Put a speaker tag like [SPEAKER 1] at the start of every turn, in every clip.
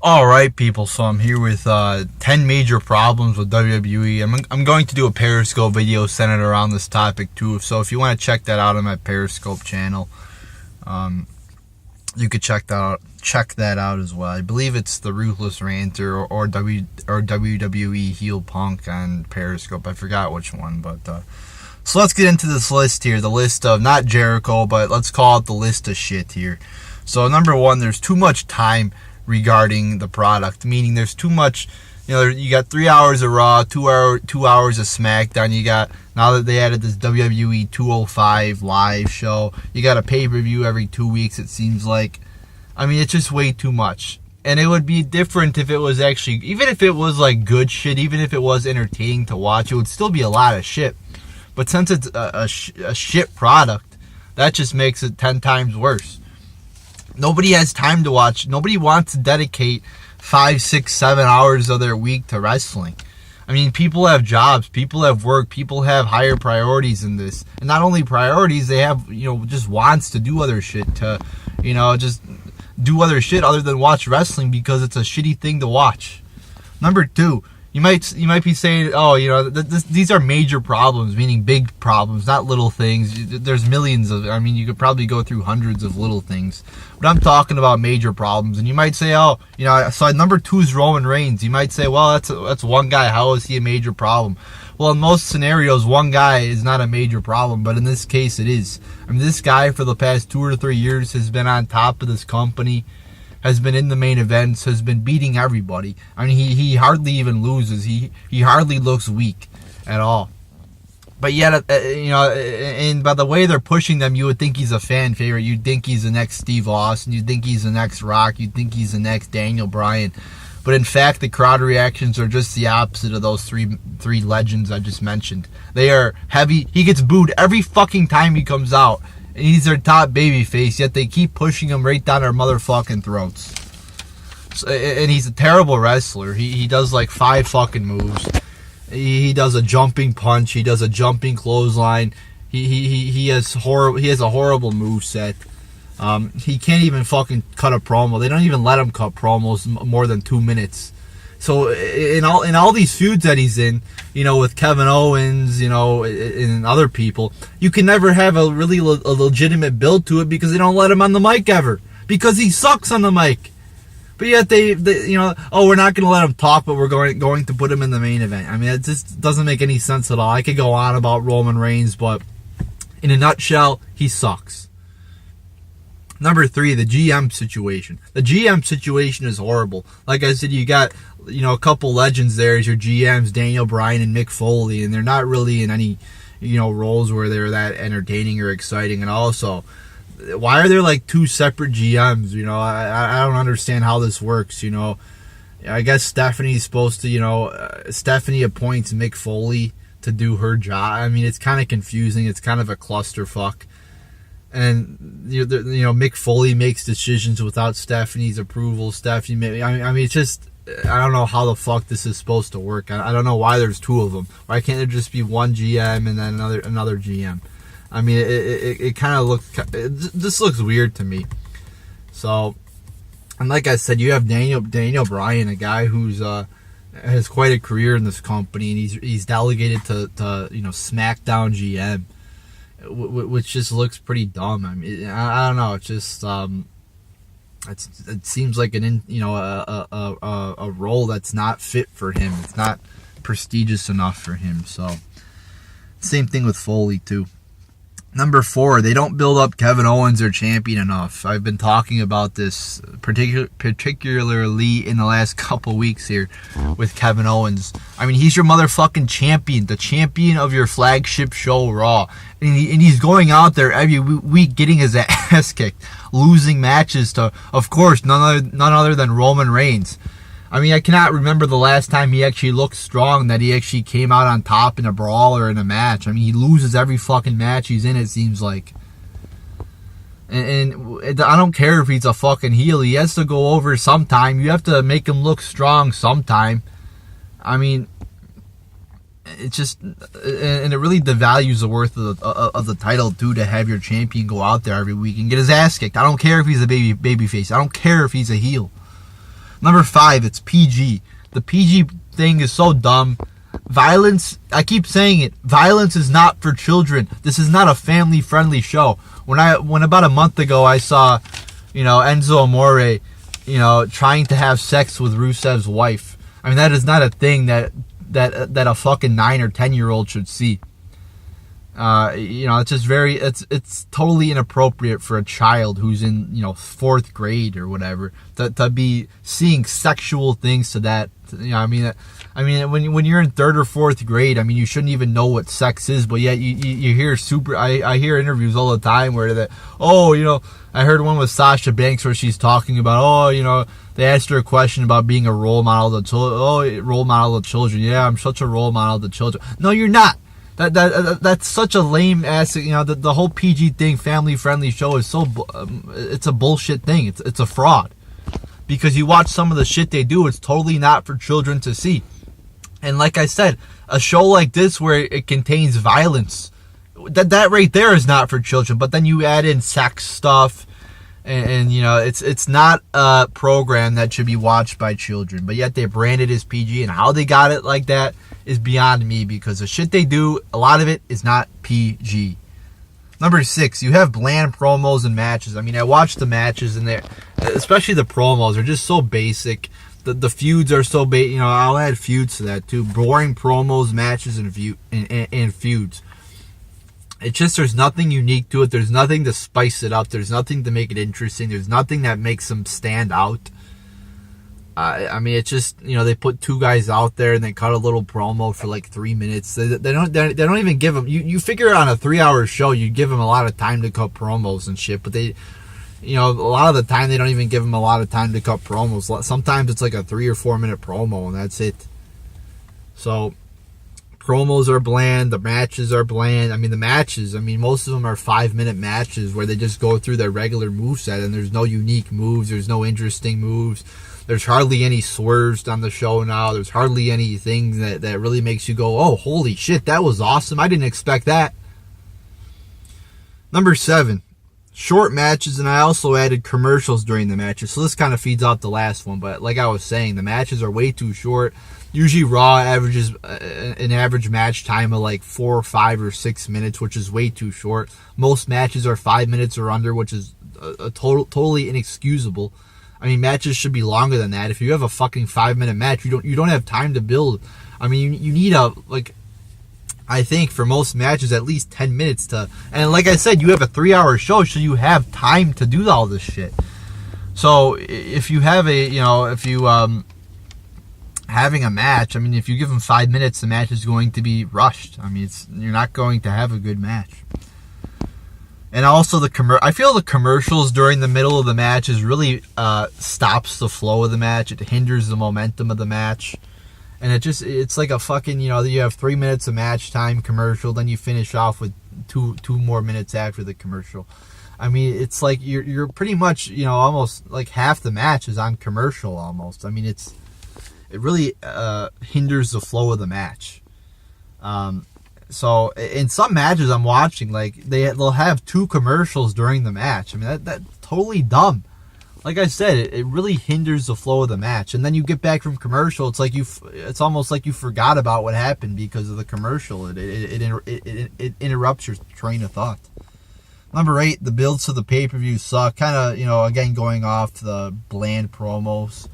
[SPEAKER 1] Alright, people, so I'm here with 10 major problems with WWE. I'm going to do a Periscope video centered around this topic too, so if you want to check that out on my Periscope channel, you could check that out as well. I believe it's the Ruthless Ranter or WWE Heel Punk on Periscope. I forgot which one, but so let's get into this list here. The list of, not Jericho, but let's call it the list of shit here. So number one, there's too much time regarding the product, meaning there's too much. You got 3 hours of Raw, 2 hours of SmackDown. You got, now that they added this WWE 205 live show, you got a pay-per-view every 2 weeks, it seems like. I mean, it's just way too much. And it would be different if it was actually, even if it was like good shit, even if it was entertaining to watch, it would still be a lot of shit. But since it's a shit product, that just makes it 10 times worse. Nobody has time to watch. Nobody wants to dedicate 5, 6, 7 hours of their week to wrestling. I mean, people have jobs, people have work, people have higher priorities in this. And not only priorities, they have, just wants to do other shit, to, just do other shit other than watch wrestling because it's a shitty thing to watch. Number two, you might be saying, oh, these are major problems, meaning big problems, not little things. There's millions of, you could probably go through hundreds of little things. But I'm talking about major problems. And you might say, so number two is Roman Reigns. You might say, well, that's one guy. How is he a major problem? Well, in most scenarios, one guy is not a major problem, but in this case, it is. This guy for the past 2 or 3 years has been on top of this company, has been in the main events, has been beating everybody. He hardly even loses. He hardly looks weak at all. But yet, and by the way they're pushing them, you would think he's a fan favorite. You'd think he's the next Steve Austin. You'd think he's the next Rock. You'd think he's the next Daniel Bryan. But in fact, the crowd reactions are just the opposite of those three legends I just mentioned. They are heavy. He gets booed every fucking time he comes out. And he's their top babyface, yet they keep pushing him right down our motherfucking throats. So, and he's a terrible wrestler. He does like 5 fucking moves. He does a jumping punch. He does a jumping clothesline. He has a horrible moveset. He can't even fucking cut a promo. They don't even let him cut promos more than 2 minutes. So in all these feuds that he's in, with Kevin Owens, and other people, you can never have a legitimate build to it because they don't let him on the mic ever, because he sucks on the mic. But yet we're not going to let him talk, but we're going to put him in the main event. It just doesn't make any sense at all. I could go on about Roman Reigns, but in a nutshell, he sucks. Number 3, the GM situation. The GM situation is horrible. Like I said, you got, a couple legends there as your GMs, Daniel Bryan and Mick Foley, and they're not really in any, roles where they're that entertaining or exciting. And also, why are there like 2 separate GMs? I don't understand how this works. I guess Stephanie's supposed to, Stephanie appoints Mick Foley to do her job. It's kind of confusing. It's kind of a clusterfuck. And Mick Foley makes decisions without Stephanie's approval. Stephanie, it's just, I don't know how the fuck this is supposed to work. I don't know why there's 2 of them. Why can't there just be one GM and then another GM? It kind of looks, this looks weird to me. So, and like I said, you have Daniel Bryan, a guy who's has quite a career in this company, and he's delegated to SmackDown GM. Which just looks pretty dumb. I don't know. It's just it seems like a role that's not fit for him. It's not prestigious enough for him. So same thing with Foley too. Number 4, they don't build up Kevin Owens, their champion, enough. I've been talking about this particularly in the last couple weeks here with Kevin Owens. He's your motherfucking champion, the champion of your flagship show, Raw. And he's going out there every week getting his ass kicked, losing matches to, of course, none other than Roman Reigns. I cannot remember the last time he actually looked strong, that he actually came out on top in a brawl or in a match. He loses every fucking match he's in, it seems like. And I don't care if he's a fucking heel. He has to go over sometime. You have to make him look strong sometime. It's just, and it really devalues the worth of the title too, to have your champion go out there every week and get his ass kicked. I don't care if he's a babyface. I don't care if he's a heel. Number 5, it's PG. The PG thing is so dumb. Violence, I keep saying it, violence is not for children. This is not a family-friendly show. When about a month ago I saw, Enzo Amore, trying to have sex with Rusev's wife. I mean, that is not a thing that a fucking 9 or 10-year-old should see. It's just it's totally inappropriate for a child who's in, 4th grade or whatever to be seeing sexual things to that. When you're in 3rd or 4th grade, I mean, you shouldn't even know what sex is, but yet you hear I hear interviews all the time where I heard one with Sasha Banks where she's talking about, they asked her a question about being a role model to children. Role model to children. Yeah, I'm such a role model to children. No, you're not. That's such a lame ass. The whole PG thing, family friendly show is it's a bullshit thing. It's a fraud, because you watch some of the shit they do. It's totally not for children to see. And like I said, a show like this where it contains violence, that right there is not for children. But then you add in sex stuff, and it's not a program that should be watched by children. But yet they brand it as PG, and how they got it like that is beyond me, because the shit they do, a lot of it is not PG. Number 6, you have bland promos and matches. I mean, I watched the matches, and especially the promos are just so basic. The feuds are so basic. I'll add feuds to that too. Boring promos, matches, and feuds. It's just, there's nothing unique to it. There's nothing to spice it up. There's nothing to make it interesting. There's nothing that makes them stand out. It's just, they put 2 guys out there and they cut a little promo for like 3 minutes. They don't even give them. You figure on a 3-hour show, you'd give them a lot of time to cut promos and shit. But a lot of the time they don't even give them a lot of time to cut promos. Sometimes it's like a 3 or 4 minute promo and that's it. So promos are bland. The matches are bland. Most of them are 5-minute matches where they just go through their regular moveset, and there's no unique moves. There's no interesting moves. There's hardly any swerves on the show now. There's hardly anything that really makes you go, oh, holy shit, that was awesome. I didn't expect that. Number 7, short matches, and I also added commercials during the matches. So this kind of feeds off the last one, but like I was saying, the matches are way too short. Usually Raw averages an average match time of like 4, 5, or 6 minutes, which is way too short. Most matches are 5 minutes or under, which is totally inexcusable. Matches should be longer than that. If you have a fucking 5-minute match, you don't have time to build. You need I think for most matches at least 10 minutes to. And like I said, you have a 3-hour show, so you have time to do all this shit. So if you have having a match, if you give them 5 minutes, the match is going to be rushed. You're not going to have a good match. And also I feel the commercials during the middle of the match really stops the flow of the match. It hinders the momentum of the match. And it's like a fucking, you have 3 minutes of match time commercial, then you finish off with two more minutes after the commercial. It's like you're pretty much, almost like half the match is on commercial almost. It really hinders the flow of the match. So in some matches I'm watching, like they'll have 2 commercials during the match. That's totally dumb. Like I said, it really hinders the flow of the match. And then you get back from commercial, it's almost like you forgot about what happened because of the commercial. It interrupts your train of thought. Number 8, the builds to the pay-per-view suck. Kind of, again, going off the bland promos.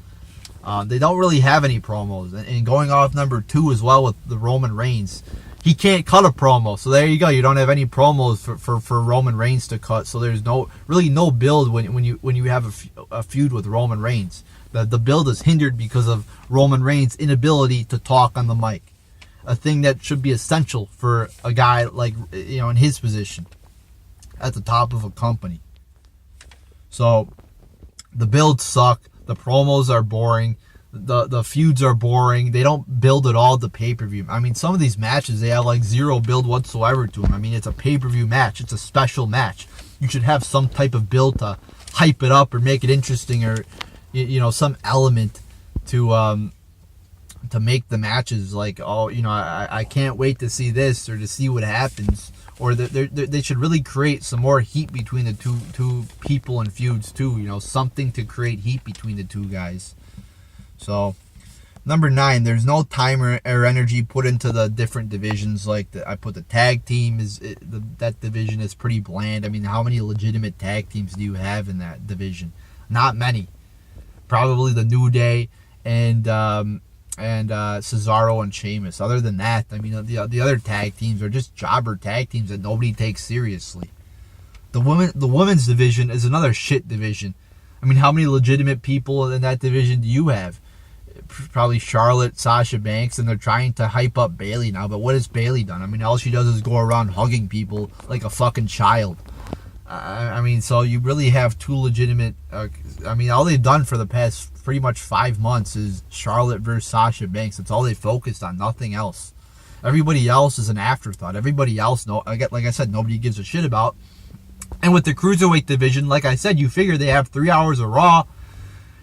[SPEAKER 1] They don't really have any promos. And going off number 2 as well with the Roman Reigns. He can't cut a promo. So there you go. You don't have any promos for Roman Reigns to cut. So there's no build when you have a feud with Roman Reigns. The build is hindered because of Roman Reigns' inability to talk on the mic. A thing that should be essential for a guy like, in his position at the top of a company. So the builds suck. The promos are boring. The feuds are boring. They don't build at all the pay-per-view. Some of these matches, they have like zero build whatsoever to them. It's a pay-per-view match. It's a special match. You should have some type of build to hype it up or make it interesting, or some element to make the matches like, I can't wait to see this or to see what happens. Or they should really create some more heat between the two people in feuds too. Something to create heat between the two guys. So, number 9, there's no time or energy put into the different divisions. Like I put the tag team that division is pretty bland. I mean, how many legitimate tag teams do you have in that division? Not many. Probably the New Day and Cesaro and Sheamus. Other than that, I mean, the other tag teams are just jobber tag teams that nobody takes seriously. The women's division is another shit division. I mean, how many legitimate people in that division do you have? Probably Charlotte, Sasha Banks, and they're trying to hype up Bayley now. But what has Bayley done? I mean, all she does is go around hugging people like a fucking child. I mean, so you really have two legitimate... I mean, all they've done for the past pretty much 5 months is Charlotte versus Sasha Banks. That's all they focused on, nothing else. Everybody else is an afterthought. Everybody else, like I said, nobody gives a shit about. And with the Cruiserweight division, like I said, you figure they have 3 hours of Raw.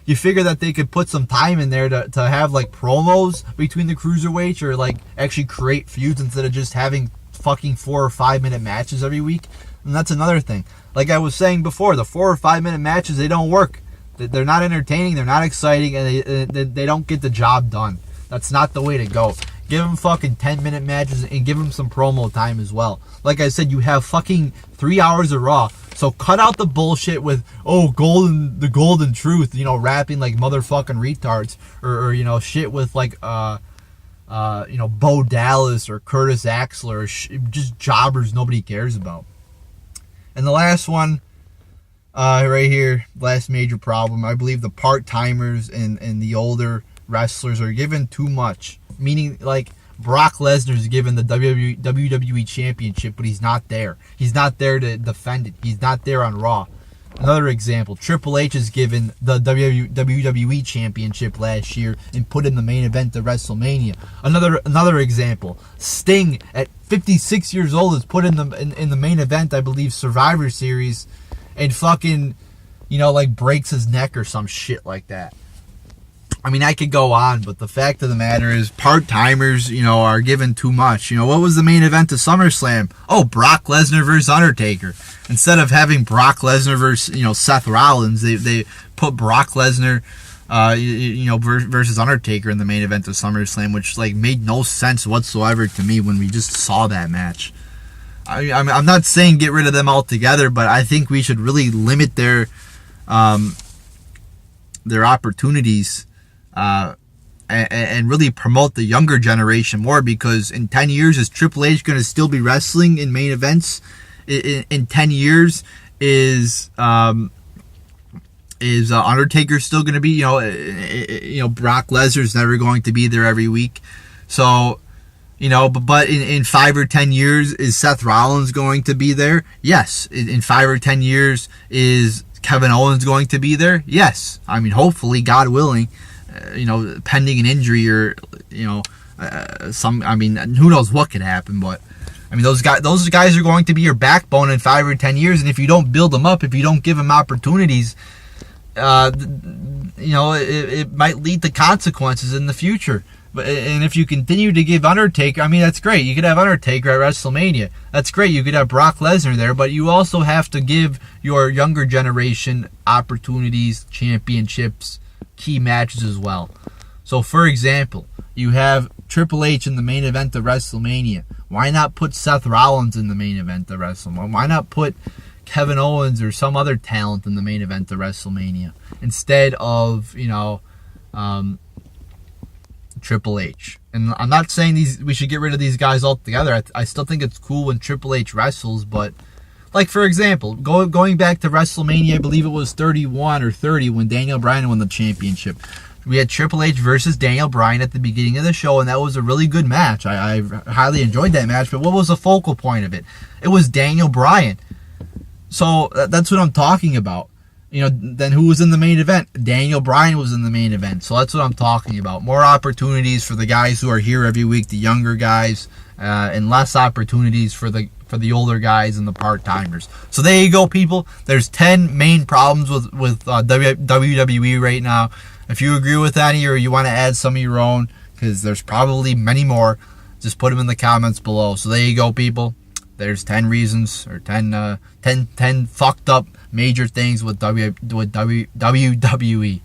[SPEAKER 1] You figure that they could put some time in there to have like promos between the Cruiserweights, or like actually create feuds instead of just having fucking 4 or 5 minute matches every week. And that's another thing. Like I was saying before, the 4 or 5 minute matches, they don't work. They're not entertaining, they're not exciting, and they don't get the job done. That's not the way to go. Give them fucking 10-minute matches and give them some promo time as well. Like I said, you have fucking 3 hours of Raw. So cut out the bullshit with, the golden truth, rapping like motherfucking retards. Or shit with like, Bo Dallas or Curtis Axel, or just jobbers nobody cares about. And the last one, right here, last major problem, I believe the part-timers and the older wrestlers are given too much. Meaning, like, Brock Lesnar's given the WWE Championship, but he's not there. He's not there to defend it. He's not there on Raw. Another example, Triple H is given the WWE Championship last year and put in the main event of WrestleMania. Another example, Sting at 56 years old is put in the main event, I believe, Survivor Series, and fucking, breaks his neck or some shit like that. I mean, I could go on, but the fact of the matter is part-timers, are given too much. What was the main event of SummerSlam? Brock Lesnar versus Undertaker. Instead of having Brock Lesnar versus, Seth Rollins, they put Brock Lesnar, versus Undertaker in the main event of SummerSlam, which, made no sense whatsoever to me when we just saw that match. I'm not saying get rid of them altogether, but I think we should really limit their opportunities, and really promote the younger generation more, because in 10 years, is Triple H going to still be wrestling in main events? In 10 years, is Undertaker still going to be, Brock Lesnar's never going to be there every week. So, but in 5 or 10 years, is Seth Rollins going to be there? Yes. In 5 or 10 years, is Kevin Owens going to be there? Yes. I mean, hopefully, God willing. Pending an injury or, who knows what could happen, but, those guys are going to be your backbone in 5 or 10 years, and if you don't build them up, if you don't give them opportunities, it might lead to consequences in the future. And if you continue to give Undertaker, that's great. You could have Undertaker at WrestleMania. That's great. You could have Brock Lesnar there, but you also have to give your younger generation opportunities, championships, key matches as well. So, for example, you have Triple H in the main event of WrestleMania. Why not put Seth Rollins in the main event of WrestleMania? Why not put Kevin Owens or some other talent in the main event of WrestleMania instead of, Triple H? And I'm not saying we should get rid of these guys altogether. I still think it's cool when Triple H wrestles, but like, for example, going back to WrestleMania, I believe it was 31 or 30 when Daniel Bryan won the championship. We had Triple H versus Daniel Bryan at the beginning of the show, and that was a really good match. I highly enjoyed that match, but what was the focal point of it? It was Daniel Bryan. So that's what I'm talking about. Then who was in the main event? Daniel Bryan was in the main event. So that's what I'm talking about. More opportunities for the guys who are here every week, the younger guys, and less opportunities for the older guys and the part-timers. So there you go, people. There's 10 main problems with WWE right now. If you agree with any or you want to add some of your own, because there's probably many more, just put them in the comments below. So there you go, people. There's 10 reasons, or 10 fucked up major things with WWE.